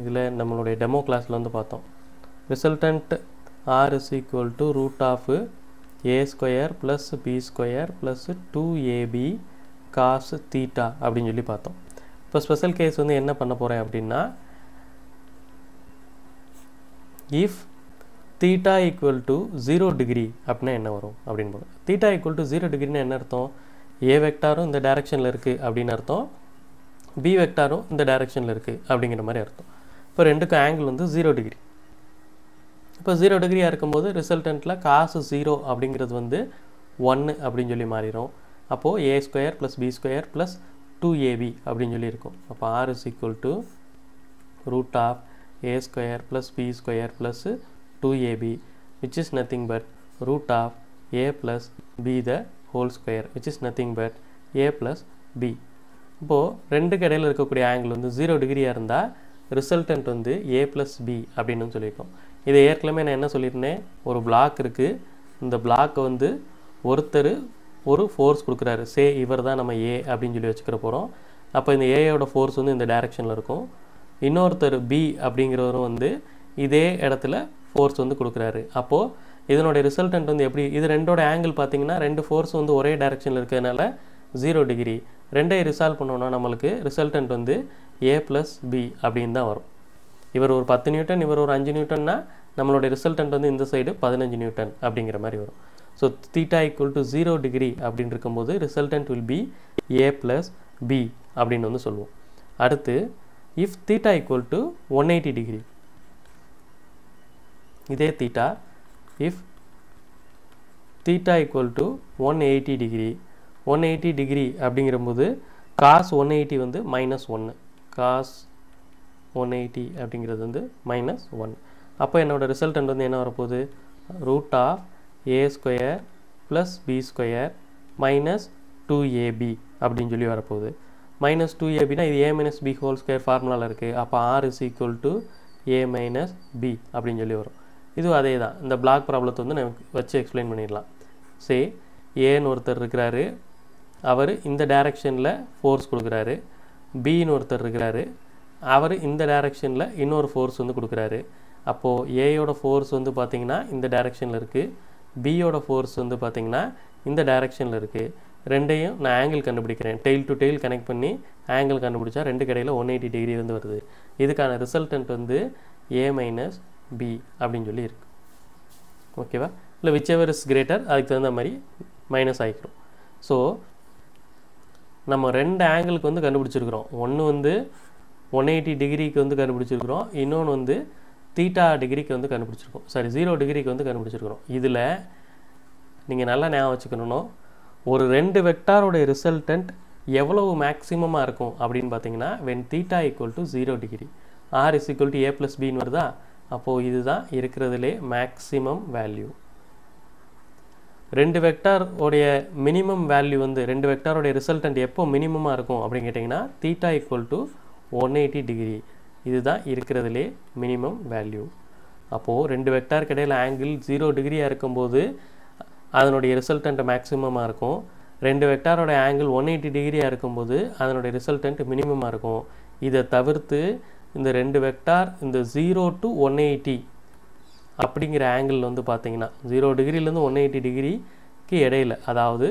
இதில் நம்மளுடைய டெமோ கிளாஸில் வந்து பார்த்தோம். Resultant r is equal to root of a square plus b square plus 2ab cos theta அப்படின்னு சொல்லி பார்த்தோம். இப்போ ஸ்பெஷல் கேஸ் வந்து என்ன பண்ண போகிறேன் அப்படின்னா, if theta equal to 0 degree அப்படின்னா என்ன வரும் அப்படின்னு போகிறோம். theta equal to 0 degreeனா என்ன அர்த்தம்? a வெக்டாரும் இந்த டைரக்ஷனில் இருக்குது அப்படின்னு அர்த்தம், b வெக்டாரும் இந்த டைரக்ஷனில் இருக்குது அப்படிங்கிற மாதிரி அர்த்தம். இப்போ ரெண்டுக்கும் ஆங்கிள் வந்து 0 டிகிரி. இப்போ 0 டிகிரியாக இருக்கும்போது ரிசல்டண்ட்டில் காசு 0 அப்படிங்கிறது வந்து 1 அப்படின்னு சொல்லி மாறிடும். அப்போது a square plus b square plus 2ab அப்படின்னு சொல்லி இருக்கும். அப்போ r is equal to root of a square plus b square plus 2ab which is nothing but root of a plus b the whole square which is nothing but a plus b. இப்போது ரெண்டுக்கு இடையில் இருக்கக்கூடிய angle வந்து 0 டிகிரியாக இருந்தால் resultant வந்து a plus b அப்படின்னு சொல்லியிருக்கோம். இதை ஏற்கனவே நான் என்ன சொல்லியிருந்தேன், ஒரு பிளாக் இருக்குது, இந்த பிளாக்கை வந்து ஒருத்தர் ஒரு ஃபோர்ஸ் கொடுக்குறாரு, சே இவர் தான் நம்ம ஏ அப்படின்னு சொல்லி வச்சுக்கிற போகிறோம். அப்போ இந்த ஏயோட ஃபோர்ஸ் வந்து இந்த டைரெக்ஷனில் இருக்கும். இன்னொருத்தர் பி அப்படிங்கிறவரும் வந்து இதே இடத்துல ஃபோர்ஸ் வந்து கொடுக்குறாரு. அப்போது இதனுடைய ரிசல்டன்ட் வந்து எப்படி, இது ரெண்டோட ஆங்கிள் பார்த்தீங்கன்னா ரெண்டு ஃபோர்ஸ் வந்து ஒரே டைரெக்ஷனில் இருக்கிறதுனால 0 டிகிரி. ரெண்டையும் ரிசால்வ் பண்ணோன்னா நம்மளுக்கு ரிசல்டன்ட் வந்து a ப்ளஸ் பி அப்படின்னு தான் வரும். இவர் ஒரு 10 நியூட்டன், இவர் ஒரு 5 நியூட்டன்னா நம்மளுடைய ரிசல்டன்ட் வந்து இந்த சைடு 15 நியூட்டன் அப்படிங்கிற மாதிரி வரும். So theta equal to 0 degree அப்படின்னு இருக்கும்போது resultant will be a plus B அப்படின்னு வந்து சொல்லுவோம். அடுத்து if theta equal to 180 degree, இதே theta if theta equal to 180 degree, 180 degree அப்படிங்கிறபோது காஸ் 180 வந்து -1, காஸ் 180 அப்படிங்கிறது வந்து -1. அப்போ என்னோட ரிசல்டன்ட் வந்து என்ன வரப்போகுது, root of a square plus b square minus 2ab அப்படின்னு சொல்லி வரப்போகுது. -2abனா இது a minus b whole square ஃபார்முலாவில் இருக்குது. அப்போ r is equal to a minus b அப்படின்னு சொல்லி வரும். இதுவும் அதே தான், இந்த பிளாக் ப்ராப்ளத்தை வந்து நமக்கு வச்சு எக்ஸ்பிளைன் பண்ணிடலாம். சே ஏன்னு ஒருத்தர் இருக்கிறாரு, அவர் இந்த டைரெக்ஷனில் ஃபோர்ஸ் கொடுக்குறாரு, பின்னு ஒருத்தர் இருக்கிறாரு, அவர் இந்த டைரெக்ஷனில் இன்னொரு ஃபோர்ஸ் வந்து கொடுக்குறாரு. அப்போது ஏயோட ஃபோர்ஸ் வந்து பார்த்திங்கன்னா இந்த டைரெக்ஷனில் இருக்குது, பியோட ஃபோர்ஸ் வந்து பார்த்திங்கன்னா இந்த டைரெக்ஷனில் இருக்குது. ரெண்டையும் நான் ஆங்கிள் கண்டுபிடிக்கிறேன், டெயில் டு டெயில் கனெக்ட் பண்ணி ஆங்கிள் கண்டுபிடிச்சா ரெண்டு கடையில் 180 டிகிரி வந்து வருது. இதுக்கான ரிசல்டன்ட் வந்து a மைனஸ் பி அப்படின்னு சொல்லி இருக்குது. ஓகேவா? இல்லை விச் எவர் இஸ் கிரேட்டர் அதுக்கு தகுந்த மாதிரி மைனஸ் ஆகிக்கிறோம். ஸோ நம்ம ரெண்டு ஆங்கிளுக்கு வந்து கண்டுபிடிச்சிருக்கிறோம். ஒன்று வந்து 180 டிகிரிக்கு வந்து கண்டுபிடிச்சிருக்கிறோம், இன்னொன்று வந்து தீட்டா டிகிரிக்கு வந்து கண்டுபிடிச்சிருக்கோம், சாரி 0 டிகிரிக்கு வந்து கண்டுபிடிச்சிருக்கிறோம். இதில் நீங்கள் நல்லா ஞாபகம் வச்சுக்கணும், ஒரு ரெண்டு வெக்டாரோடைய ரிசல்டன்ட் எவ்வளவு மேக்ஸிமமாக இருக்கும் அப்படின்னு பார்த்தீங்கன்னா when theta equal to 0 degree, r is equal to a plus பின்னு வருதா, அப்போது இதுதான் இருக்கிறதுலே மேக்ஸிமம் வேல்யூ. ரெண்டு வெக்டார் உடைய மினிமம் வேல்யூ வந்து ரெண்டு வெக்டாரோடைய ரிசல்டன்ட் எப்போ மினிமமாக இருக்கும் அப்படின்னு கேட்டிங்கன்னா தீட்டா ஈக்குவல் டு 180 டிகிரி, இதுதான் இருக்கிறதுலே மினிமம் வேல்யூ. அப்போது ரெண்டு வெக்டாருக்கு இடையில் ஆங்கிள் 0 டிகிரியாக இருக்கும்போது அதனுடைய ரிசல்டன்ட் மேக்ஸிமமாக இருக்கும். ரெண்டு வெக்டாரோட ஆங்கிள் 180 டிகிரியாக இருக்கும்போது அதனுடைய ரிசல்டன்ட் மினிமமாக இருக்கும். இதை தவிர்த்து இந்த ரெண்டு வெக்டார் இந்த 0 to 180 அப்படிங்கிற ஆங்கிள் வந்து பார்த்தீங்கன்னா 0 டிகிரிலேருந்து 180 டிகிரிக்கு இடையில், அதாவது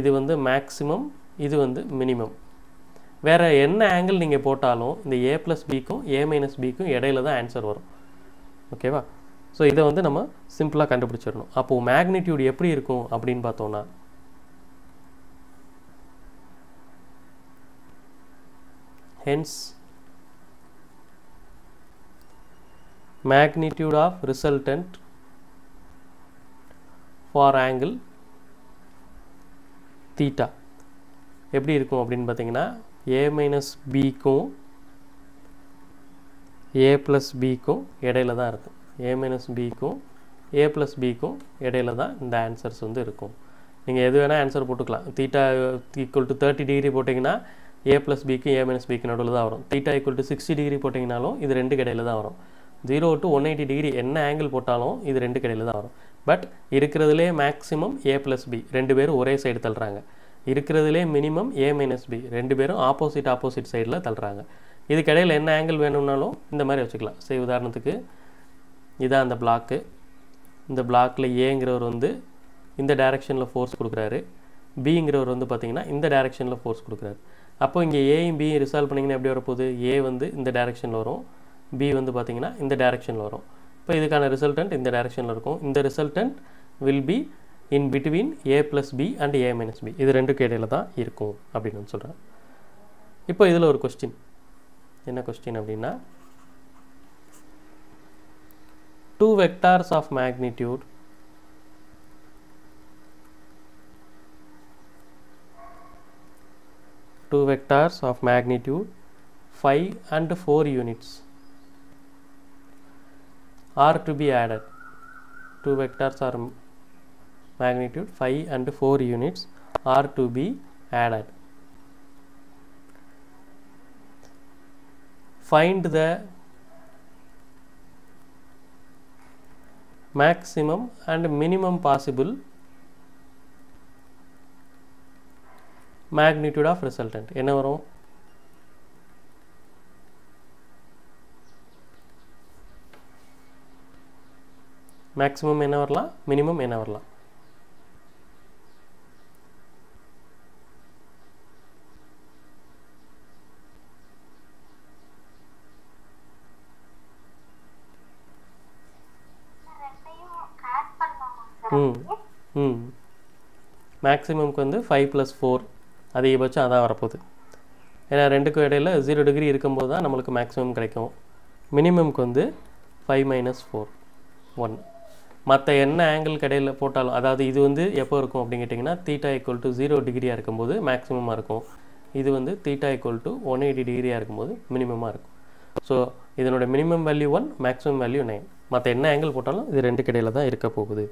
இது வந்து மேக்ஸிமம், இது வந்து மினிமம். வேறு என்ன ஆங்கிள் நீங்கள் போட்டாலும் இந்த a ப்ளஸ் பிக்கும் a மைனஸ் பிக்கும் இடையில தான் ஆன்சர் வரும். ஓகேவா? ஸோ இதை வந்து நம்ம சிம்பிளாக கண்டுபிடிச்சிடணும். அப்போது மேக்னிடியூட் எப்படி இருக்கும் அப்படின்னு பார்த்தோன்னா, hence magnitude of resultant for angle theta எப்படி இருக்கும் அப்படின்னு பார்த்தீங்கன்னா a மைனஸ் பிக்கும் a ப்ளஸ் பிக்கும் இடையில தான் இருக்கும். a மைனஸ் பிக்கும் a ப்ளஸ் பிக்கும் இடையில தான் இந்த ஆன்சர்ஸ் வந்து இருக்கும். நீங்கள் எது வேணால் ஆன்சர் போட்டுக்கலாம். தீட்டா ஈக்குவல் டு 30 டிகிரி போட்டிங்கன்னா a ப்ளஸ் பிக்கு a மைனஸ் பிக்கு நடுவில் தான் வரும். தீட்டா ஈக்குவல் டு 60 டிகிரி போட்டிங்கனாலும் இது ரெண்டு இடையில தான் வரும். 0 to 180 டிகிரி என்ன ஆங்கிள் போட்டாலும் இது ரெண்டு இடையில தான் வரும். பட் இருக்கிறதுலே மேக்ஸிமம் a ப்ளஸ் பி, ரெண்டு பேரும் ஒரே சைடு தள்ளுறாங்க. இருக்கிறதுலே மினிமம் a மைனஸ் பி, ரெண்டு பேரும் ஆப்போசிட் சைடில் தள்ளுறாங்க. இதுக்கு இடையில என்ன ஆங்கிள் வேணும்னாலும் இந்த மாதிரி வச்சுக்கலாம். சரி, உதாரணத்துக்கு இதான் அந்த பிளாக்கு. இந்த பிளாக்கில் ஏங்கிறவர் வந்து இந்த டைரெக்ஷனில் ஃபோர்ஸ் கொடுக்குறாரு, பிங்கிறவர் வந்து பார்த்திங்கன்னா இந்த டைரெக்ஷனில் ஃபோர்ஸ் கொடுக்குறாரு. அப்போ இங்கே ஏயும் பியும் ரிசால்வ் பண்ணிங்கன்னா எப்படி வரப்போகுது? ஏ வந்து இந்த டைரெக்ஷனில் வரும், பி வந்து பார்த்திங்கன்னா இந்த டைரெக்ஷனில் வரும். இப்போ இதுக்கான ரிசல்டன்ட் இந்த டைரெக்ஷனில் இருக்கும். இந்த resultant will be in between A plus B and A minus B. இது ரெண்டுக்கு இடையில தான் இருக்கும் அப்படின்னு சொல்கிறேன். இப்போ இதில் ஒரு கொஸ்டின், என்ன கொஸ்டின் அப்படின்னா, 2 vectors of magnitude 5 and 4 units are to be added. 2 vectors are magnitude 5 and 4 units are to be added. Find the maximum and minimum possible magnitude of resultant. என்ன வரும்? மேக்ஸிமம் என்ன வரலாம், மினிமம் என்ன வரலாம்? மேக்ஸிமம்க்கு வந்து 5 + 4 அதிகபட்சம் அதான் வரப்போகுது. ஏன்னா ரெண்டுக்கும் இடையில் 0 டிகிரி இருக்கும்போது தான் நம்மளுக்கு மேக்ஸிமம் கிடைக்கும். மினிமம்க்கு வந்து 5 - 4 1. மற்ற என்ன ஆங்கிள் இடையில் போட்டாலும், அதாவது இது வந்து எப்போ இருக்கும் அப்படின்னு கேட்டிங்கன்னா, தீட்டா = 0 டிகிரியாக இருக்கும்போது மேக்ஸிமமாக இருக்கும். இது வந்து தீட்டா = 180 டிகிரியாக இருக்கும்போது மினிமமாக இருக்கும். ஸோ இதனோட மினிமம் வேல்யூ 1, மேக்ஸிமம் வேல்யூ 9. மற்ற என்ன ஆங்கிள் போட்டாலும் இது ரெண்டுக்கு இடையில் தான் இருக்க போகுது.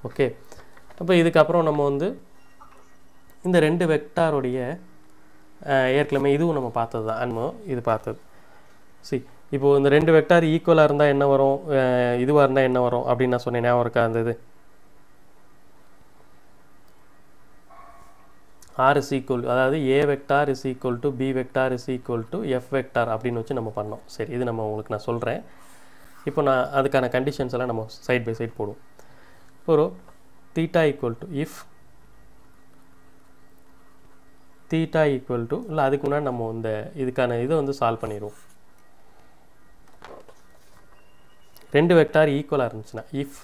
ஓகே, அப்போ இதுக்கப்புறம் நம்ம வந்து இந்த 2 வெக்டாருடைய ஏற்கனவே இதுவும் நம்ம பார்த்தது தான், இது பார்த்தது. இப்போது இந்த 2 வெக்டார் ஈக்குவலாக இருந்தால் என்ன வரும், இதுவாக இருந்தால் என்ன வரும் அப்படின்னு நான் சொன்னேன், ஞாபகம் இருக்கா? அந்த இது R is equal, அதாவது A vector is equal to B vector is equal to F vector அப்படின்னு வச்சு நம்ம பண்ணோம். சரி, இது நம்ம உங்களுக்கு நான் சொல்கிறேன். இப்போ நான் அதுக்கான கண்டிஷன்ஸ் எல்லாம் நம்ம சைட் பை சைட் போடுவோம். ஒரு theta equal to if theta equal to இல்லை, அதுக்கு முன்னாடி நம்ம இந்த இதுக்கான இதை வந்து சால்வ் பண்ணிடுவோம். 2 வெக்டார் ஈக்குவலாக இருந்துச்சுன்னா, if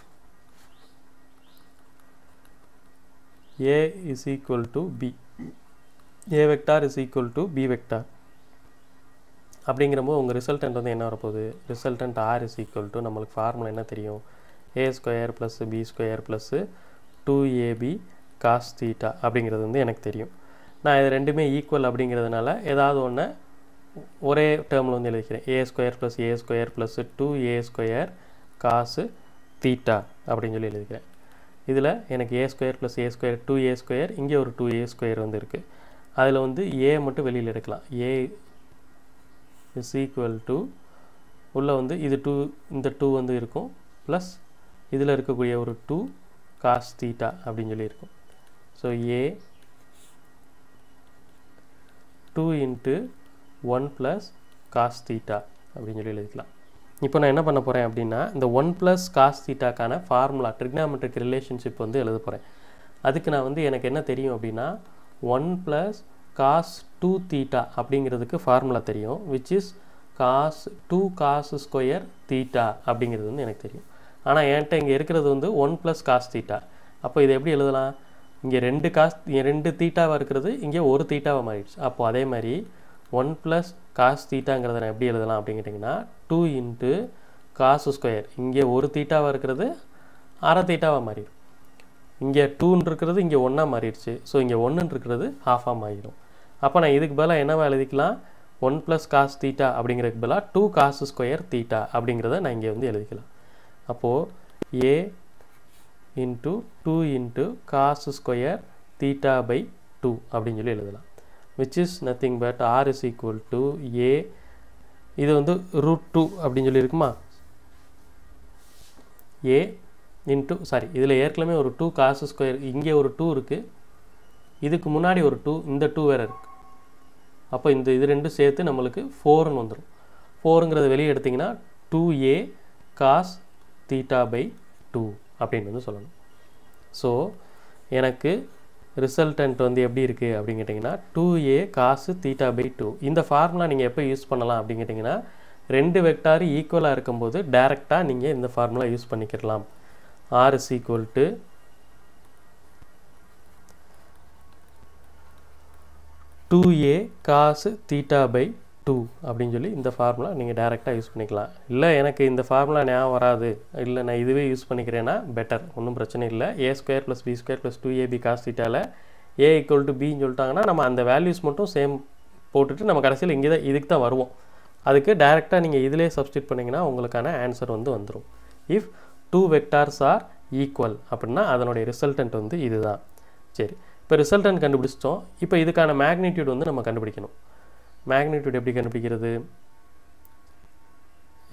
A is equal to B, A vector is equal to B vector அப்படிங்கிறப்போ உங்கள் ரிசல்டன்ட் வந்து என்ன வரப்போகுது? Resultant R is equal to, நம்மளுக்கு ஃபார்முலா என்ன தெரியும்? A² + B² + 2AB cos θ அப்படிங்கிறது வந்து எனக்கு தெரியும். நான் இது ரெண்டுமே ஈக்குவல் அப்படிங்கிறதுனால ஏதாவது ஒன்று ஒரே டேர்மில் வந்து எழுதிக்கிறேன். A² + A² + 2A² cos θ அப்படின்னு சொல்லி எழுதிக்கிறேன். இதில் எனக்கு A² + A², 2A², இங்கே ஒரு 2A² வந்து இருக்குது. அதில் வந்து A மட்டும் வெளியில் எடுக்கலாம். A is equal to, உள்ளே வந்து இது 2, இந்த 2 வந்து இருக்கும், ப்ளஸ் இதில் இருக்கக்கூடிய ஒரு 2 cos θ அப்படின்னு சொல்லி இருக்கும். ஸோ A 2 × 1 + cos θ அப்படின்னு சொல்லி எழுதிக்கலாம். இப்போ நான் என்ன பண்ண போகிறேன் அப்படின்னா, இந்த 1 + cos θக்கான ஃபார்முலா, ட்ரிக்னாமெட்ரிக் ரிலேஷன்ஷிப் வந்து எழுத போகிறேன். அதுக்கு நான் வந்து எனக்கு என்ன தெரியும் அப்படின்னா, 1 + cos 2θ அப்படிங்கிறதுக்கு ஃபார்முலா தெரியும், which is 2 cos square θ அப்படிங்கிறது வந்து எனக்கு தெரியும். ஆனால் என்கிட்ட இங்கே இருக்கிறது வந்து 1 + cos θ. அப்போ இதை எப்படி எழுதலாம்? இங்கே 2 தீட்டாவாக இருக்கிறது இங்கே ஒரு தீட்டாவாக மாறிடுச்சு. அப்போது அதே மாதிரி 1 + cos θங்கிறத நான் எப்படி எழுதலாம் அப்படின்னு கேட்டிங்கன்னா, 2 × cos square, இங்கே ஒரு தீட்டாவாக இருக்கிறது அரை தீட்டாவாக மாறிடும். இங்கே 2 இருக்கிறது இங்கே 1 மாறிடுச்சு. ஸோ இங்கே 1 இருக்கிறது 1/2 மாறிடும். அப்போ நான் இதுக்கு பதிலாக என்னவா எழுதிக்கலாம்? 1 + cos θ அப்படிங்கிறதுக்கு பதிலாக 2 cos square θ அப்படிங்கிறத நான் இங்கே வந்து எழுதிக்கலாம். அப்போது A × 2 × cos square θ/2 அப்படின்னு சொல்லி எழுதலாம், which is nothing but R is equal to A, இது வந்து √2 அப்படின்னு சொல்லி இருக்குமா, A × இதில் ஏற்கனவே ஒரு 2 cos square, இங்கே ஒரு 2 இருக்குது, இதுக்கு முன்னாடி ஒரு 2, இந்த 2 வேறு இருக்குது. அப்போ இந்த இது ரெண்டும் சேர்த்து நம்மளுக்கு 4ன்னு வந்துடும். 4ங்கிறத வெளியே எடுத்திங்கன்னா 2a cos theta by 2 அப்படின்னு வந்து சொல்லணும். ஸோ எனக்கு ரிசல்டன்ட் வந்து எப்படி இருக்குது அப்படின்னு கேட்டிங்கன்னா 2a cos theta by 2. இந்த ஃபார்முலா நீங்கள் எப்போ யூஸ் பண்ணலாம் அப்படின்னு கேட்டிங்கன்னா ரெண்டு வெக்டார் ஈக்குவலாக இருக்கும்போது டைரெக்டாக நீங்கள் இந்த ஃபார்முலா யூஸ் பண்ணிக்கலாம். r is equal to 2a cos theta by 2 அப்படின்னு சொல்லி இந்த ஃபார்முலா நீங்கள் டைரெக்டாக யூஸ் பண்ணிக்கலாம். இல்லை எனக்கு இந்த ஃபார்முலா ஞாபகம் வராது, இல்லை நான் இதுவே யூஸ் பண்ணிக்கிறேன்னா பெட்டர், ஒன்றும் பிரச்சனை இல்லை. a² + b² + 2ab cos thetaவில் a = bன்னு சொல்லிட்டாங்கன்னா நம்ம அந்த வேல்யூஸ் மட்டும் சேம் போட்டுட்டு நம்ம கடைசியில் இங்கே தான் இதுக்கு தான் வருவோம். அதுக்கு டைரெக்டாக நீங்கள் இதிலே சப்ஸ்டிட் பண்ணிங்கன்னா உங்களுக்கான ஆன்சர் வந்து வந்துடும். இஃப் 2 வெக்டார்ஸ் ஆர் ஈக்குவல் அப்படின்னா அதனுடைய ரிசல்டன்ட் வந்து இதுதான். சரி, இப்போ ரிசல்டன்ட் கண்டுபிடிச்சிட்டோம். இப்போ இதுக்கான மேக்னிடியூட் வந்து நம்ம கண்டுபிடிக்கணும். மேக்னிடியூட் எப்படி கண்டுபிடிக்கிறது?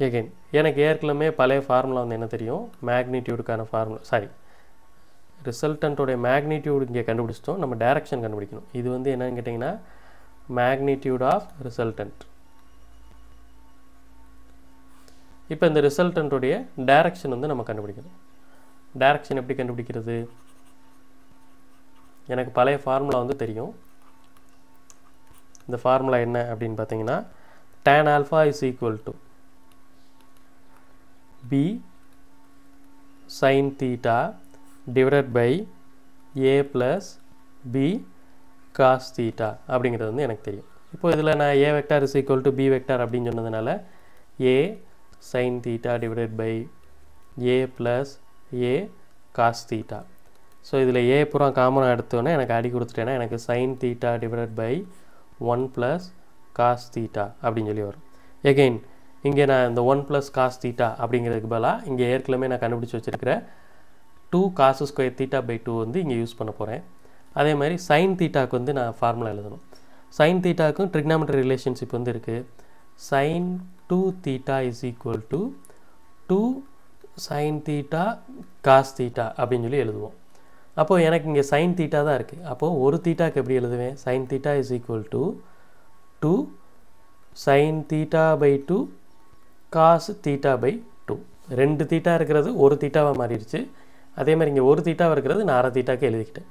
எகைன் எனக்கு ஏற்கனவே பழைய ஃபார்முலா வந்து என்ன தெரியும், மேக்னிடியூடுக்கான ஃபார்முலா ரிசல்டன்ட்டோடைய மேக்னிடியூட் இங்கே கண்டுபிடிச்சிட்டோம். நம்ம டைரக்ஷன் கண்டுபிடிக்கணும். இது வந்து என்னன்னு கேட்டிங்கன்னா மேக்னிடியூட் ஆஃப் ரிசல்டன்ட். இப்போ இந்த ரிசல்டன்ட்டோடைய டைரக்ஷன் வந்து நம்ம கண்டுபிடிக்கணும். டைரக்ஷன் எப்படி கண்டுபிடிக்கிறது? எனக்கு பழைய ஃபார்முலா வந்து தெரியும். இந்த ஃபார்முலா என்ன அப்படின்னு பார்த்தீங்கன்னா tan alpha is equal to b sin theta divided by a plus b cos theta அப்படிங்கிறது வந்து எனக்கு தெரியும். இப்போ இதில் நான் a vector is equal to b vector அப்படின்னு சொன்னதுனால a sin theta divided by a plus a cos theta. So இதில் a பூரா காமனாக எடுத்தோன்னே எனக்கு அடி கொடுத்துட்டேன்னா எனக்கு sin theta divided by 1 plus cos theta அப்படின்னு சொல்லி வரும். எகெயின் இங்கே நான் இந்த 1 plus cos theta அப்படிங்கிறதுக்கு பதிலாக இங்கே ஏற்கனவே நான் கண்டுபிடிச்சி வச்சுருக்கிற 2 cos square theta by 2 வந்து இங்கே யூஸ் பண்ண போகிறேன். அதே மாதிரி sin thetaக்கு வந்து நான் ஃபார்முலா எழுதணும். sin thetaக்கும் trigonometry ரிலேஷன்ஷிப் வந்து இருக்குது. sin 2 theta is equal to 2 sin theta cos theta அப்படின்னு சொல்லி எழுதுவோம். அப்போது எனக்கு இங்கே sin theta தான் இருக்குது. அப்போது ஒரு தீட்டாக்கு எப்படி எழுதுவேன்? sin theta is equal to 2 sin theta by 2 cos theta by 2. ரெண்டு தீட்டா இருக்கிறது ஒரு தீட்டாவாக மாறிடுச்சு. அதே மாதிரி இங்கே ஒரு தீட்டாவாக இருக்கிறது நான் அரை தீட்டாக்கு எழுதிக்கிட்டேன்.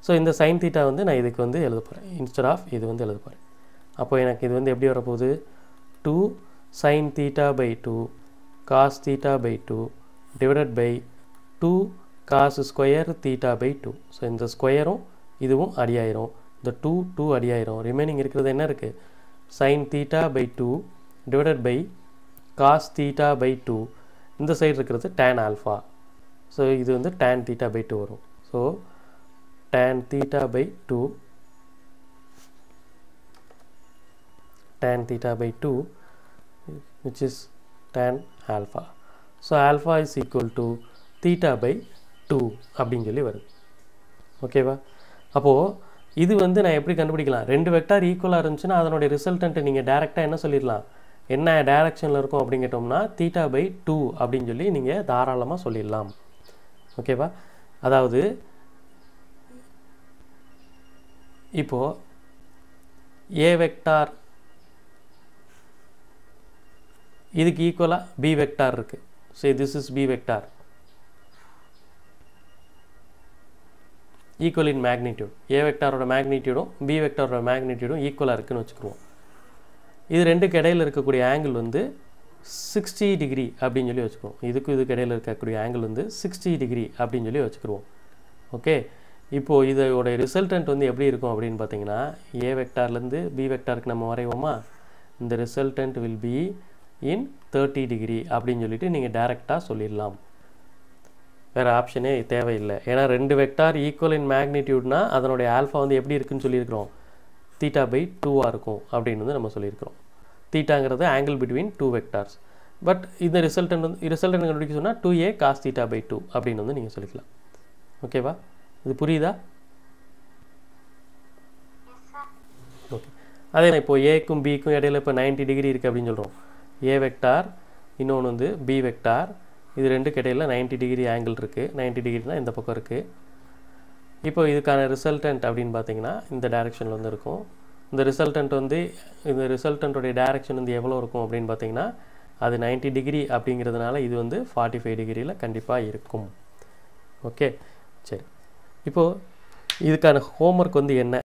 ஸோ இந்த sin theta வந்து நான் இதுக்கு வந்து எழுத போகிறேன். இன்ஸ்டெட் ஆஃப் இது வந்து எழுத போகிறேன். அப்போது எனக்கு இது வந்து எப்படி வரப்போகுது? 2 sin theta by 2 cos theta by 2 divided by 2 cos square theta by 2. So இந்த ஸ்கொயரும் இதுவும் அடியாயிரும். இந்த 2 அடியாயிரும். ரிமைனிங் இருக்கிறது என்ன இருக்குது? sin theta by 2 divided by cos theta by 2. இந்த சைடு இருக்கிறது tan alpha. ஸோ இது வந்து tan theta by 2 வரும். So tan theta by 2 tan theta by 2 which is tan alpha. So alpha is equal to theta by 2 அப்படின்னு சொல்லி வருது. ஓகேவா? அப்போது இது வந்து நான் எப்படி கண்டுபிடிக்கலாம்? ரெண்டு வெக்டார் ஈக்குவலாக இருந்துச்சுன்னா அதனுடைய ரிசல்டன்ட்டை நீங்கள் டேரெக்டாக என்ன சொல்லிடலாம்? என்ன டைரக்ஷனில் இருக்கும் அப்படின்னு கேட்டோம்னா theta by 2 அப்படின்னு சொல்லி நீங்கள் தாராளமாக சொல்லிடலாம். ஓகேவா? அதாவது இப்போது a வெக்டார் இதுக்கு ஈக்குவலாக b வெக்டார் இருக்குது. So this is b vector equal in magnitude. a வெக்டாரோட மேக்னிடியூடும் b வெக்டாரோட மேக்னிடியூடும் ஈக்குவலாக இருக்குன்னு வச்சுக்குவோம். இது ரெண்டுக்கு இடையில் இருக்கக்கூடிய ஆங்கிள் வந்து 60 டிகிரி அப்படின்னு சொல்லி வச்சுக்குவோம். இதுக்கு இடையில் இருக்கக்கூடிய ஆங்கிள் வந்து 60 டிகிரி அப்படின்னு சொல்லி வச்சுக்குவோம். ஓகே, இப்போது இதோட ரிசல்டன்ட் வந்து எப்படி இருக்கும் அப்படின்னு பார்த்தீங்கன்னா a வெக்டார்லேருந்து b வெக்டாருக்கு நம்ம வரைவோமா? இந்த resultant will be in 30 degree அப்படின்னு சொல்லிட்டு நீங்கள் டைரெக்டாக சொல்லிடலாம். வேறு ஆப்ஷனே தேவையில்லை. ஏன்னா ரெண்டு வெக்டார் ஈக்குவல் இன் மேக்னிடியூட்னா அதனுடைய ஆல்ஃபா வந்து எப்படி இருக்குன்னு சொல்லியிருக்கிறோம்? theta by 2 இருக்கும் அப்படின்னு வந்து நம்ம சொல்லியிருக்கிறோம். தீட்டாங்கிறது ஆங்கிள் பிட்வீன் 2 வெக்டார்ஸ். பட் இந்த ரிசல்டன்ட் கண்டுபிடிக்க சொன்னால் 2a cos theta by 2 அப்படின்னு வந்து நீங்கள் சொல்லிக்கலாம். ஓகேவா? இது புரியுதா? ஓகே. அதே இப்போது ஏக்கும் பிக்கும் இடையில இப்போ 90 டிகிரி இருக்குது அப்படின்னு சொல்கிறோம். a வெக்டார் இன்னொன்று வந்து b வெக்டார், இது ரெண்டுக்கு இடையில் 90 டிகிரி ஆங்கிள் இருக்குது. 90 டிகிரினா இந்த பக்கம் இருக்குது. இப்போ இதுக்கான ரிசல்டன்ட் அப்படின்னு பார்த்தீங்கன்னா இந்த டைரெக்ஷனில் வந்து இருக்கும். இந்த ரிசல்டன்ட் வந்து இந்த ரிசல்டன்ட்டோடைய டைரக்ஷன் வந்து எவ்வளோ இருக்கும் அப்படின்னு பார்த்தீங்கன்னா அது 90 டிகிரி அப்படிங்கிறதுனால இது வந்து 45 டிகிரியில் கண்டிப்பாக இருக்கும். ஓகே, சரி. இப்போது இதுக்கான ஹோம்ஒர்க் வந்து என்ன